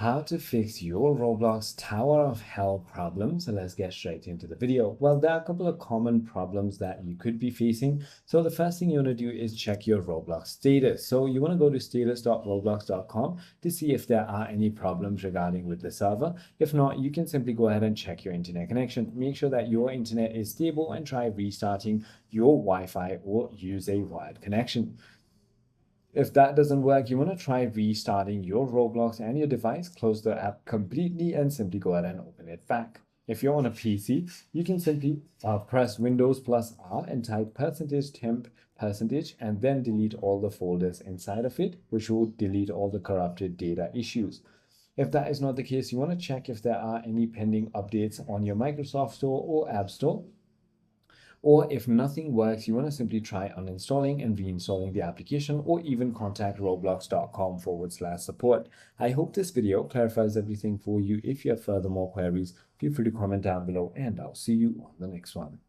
How to fix your Roblox Tower of Hell problem. So let's get straight into the video. Well, there are a couple of common problems that you could be facing. So the first thing you want to do is check your Roblox status. So you want to go to status.roblox.com to see if there are any problems regarding with the server. If not, you can simply go ahead and check your internet connection. Make sure that your internet is stable and try restarting your Wi-Fi or use a wired connection. If that doesn't work, you want to try restarting your Roblox and your device, close the app completely, and simply go ahead and open it back. If you're on a PC, you can simply press Windows plus R and type %temp percentage and then delete all the folders inside of it, which will delete all the corrupted data issues. If that is not the case, you want to check if there are any pending updates on your Microsoft Store or App Store. Or if nothing works, you want to simply try uninstalling and reinstalling the application, or even contact roblox.com/support. I hope this video clarifies everything for you. If you have further more queries, feel free to comment down below and I'll see you on the next one.